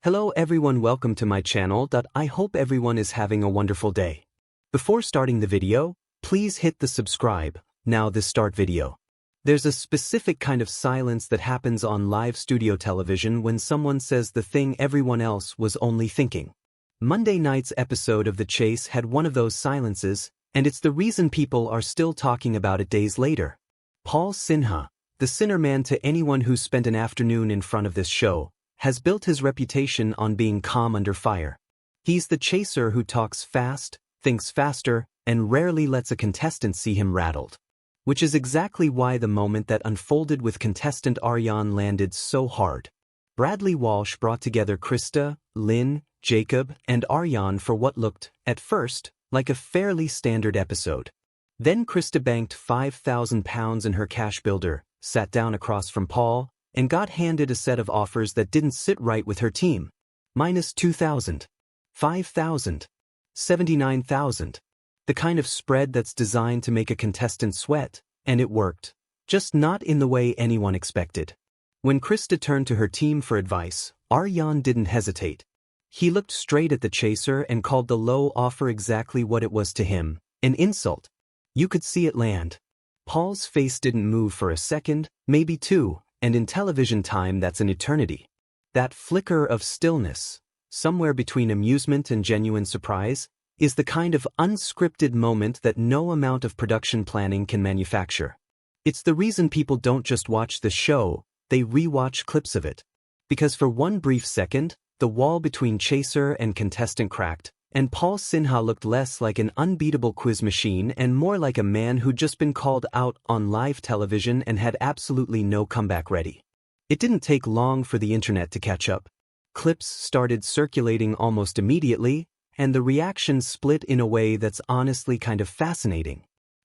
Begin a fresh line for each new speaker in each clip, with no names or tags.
Hello everyone, welcome to my channel. I hope everyone is having a wonderful day. Before starting the video, please hit the subscribe. Now this start video. There's a specific kind of silence that happens on live studio television when someone says the thing everyone else was only thinking. Monday night's episode of The Chase had one of those silences, and it's the reason people are still talking about it days later. Paul Sinha, the sinner man to anyone who's spent an afternoon in front of this show, has built his reputation on being calm under fire. He's the chaser who talks fast, thinks faster, and rarely lets a contestant see him rattled. Which is exactly why the moment that unfolded with contestant Aryan landed so hard. Bradley Walsh brought together Krista, Lynn, Jacob, and Aryan for what looked, at first, like a fairly standard episode. Then Krista banked £5,000 in her cash builder, sat down across from Paul, and got handed a set of offers that didn't sit right with her team. Minus 2,000. 5,000. 79,000. The kind of spread that's designed to make a contestant sweat, and it worked. Just not in the way anyone expected. When Krista turned to her team for advice, Aryan didn't hesitate. He looked straight at the chaser and called the low offer exactly what it was to him, an insult. You could see it land. Paul's face didn't move for a second, maybe two, and in television time that's an eternity. That flicker of stillness, somewhere between amusement and genuine surprise, is the kind of unscripted moment that no amount of production planning can manufacture. It's the reason people don't just watch the show, they re-watch clips of it. Because for one brief second, the wall between chaser and contestant cracked, and Paul Sinha looked less like an unbeatable quiz machine and more like a man who'd just been called out on live television and had absolutely no comeback ready. It didn't take long for the internet to catch up. Clips started circulating almost immediately, and the reactions split in a way that's honestly kind of fascinating.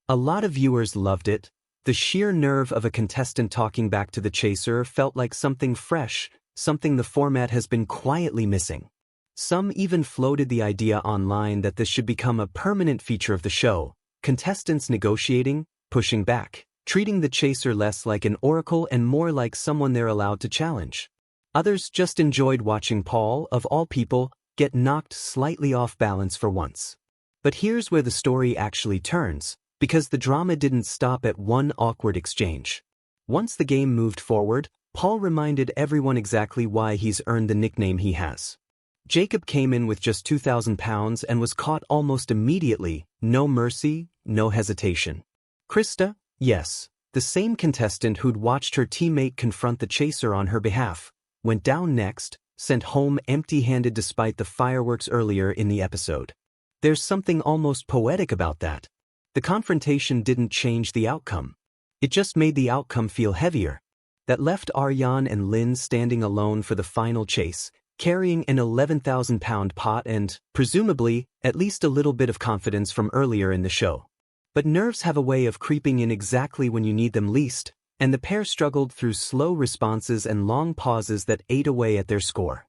A lot of viewers loved it. The sheer nerve of a contestant talking back to the chaser felt like something fresh, something the format has been quietly missing. Some even floated the idea online that this should become a permanent feature of the show, contestants negotiating, pushing back, treating the chaser less like an oracle and more like someone they're allowed to challenge. Others just enjoyed watching Paul, of all people, get knocked slightly off balance for once. But here's where the story actually turns, because the drama didn't stop at one awkward exchange. Once the game moved forward, Paul reminded everyone exactly why he's earned the nickname he has. Jacob came in with just £2,000 and was caught almost immediately, no mercy, no hesitation. Krista, yes, the same contestant who'd watched her teammate confront the chaser on her behalf, went down next, sent home empty-handed despite the fireworks earlier in the episode. There's something almost poetic about that. The confrontation didn't change the outcome. It just made the outcome feel heavier. That left Aryan and Lynn standing alone for the final chase, carrying an £11,000 pot and, presumably, at least a little bit of confidence from earlier in the show. But nerves have a way of creeping in exactly when you need them least, and the pair struggled through slow responses and long pauses that ate away at their score.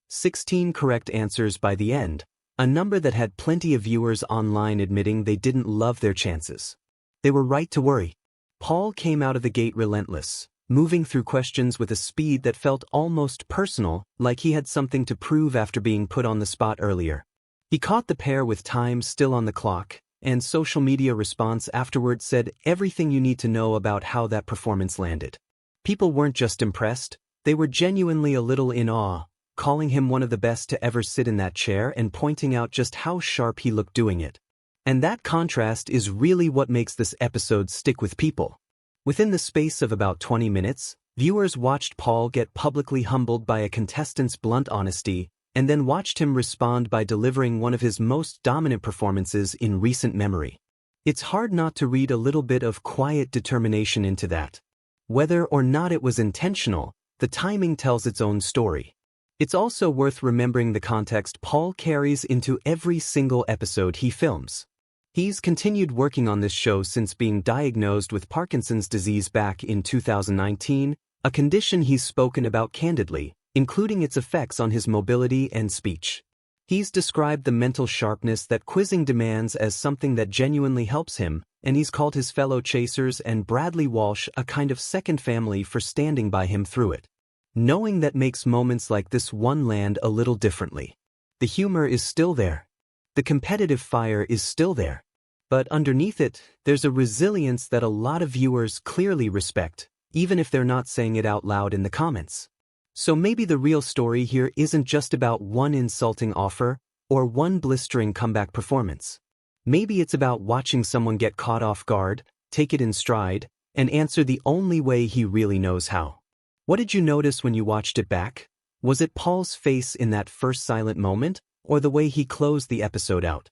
16 correct answers by the end, a number that had plenty of viewers online admitting they didn't love their chances. They were right to worry. Paul came out of the gate relentless, moving through questions with a speed that felt almost personal, like he had something to prove after being put on the spot earlier. He caught the pair with time still on the clock, and social media response afterward said everything you need to know about how that performance landed. People weren't just impressed, they were genuinely a little in awe, calling him one of the best to ever sit in that chair and pointing out just how sharp he looked doing it. And that contrast is really what makes this episode stick with people. Within the space of about 20 minutes, viewers watched Paul get publicly humbled by a contestant's blunt honesty, and then watched him respond by delivering one of his most dominant performances in recent memory. It's hard not to read a little bit of quiet determination into that. Whether or not it was intentional, the timing tells its own story. It's also worth remembering the context Paul carries into every single episode he films. He's continued working on this show since being diagnosed with Parkinson's disease back in 2019, a condition he's spoken about candidly, including its effects on his mobility and speech. He's described the mental sharpness that quizzing demands as something that genuinely helps him, and he's called his fellow chasers and Bradley Walsh a kind of second family for standing by him through it. Knowing that makes moments like this one land a little differently. The humor is still there. The competitive fire is still there. But underneath it, there's a resilience that a lot of viewers clearly respect, even if they're not saying it out loud in the comments. So maybe the real story here isn't just about one insulting offer or one blistering comeback performance. Maybe it's about watching someone get caught off guard, take it in stride, and answer the only way he really knows how. What did you notice when you watched it back? Was it Paul's face in that first silent moment, or the way he closed the episode out?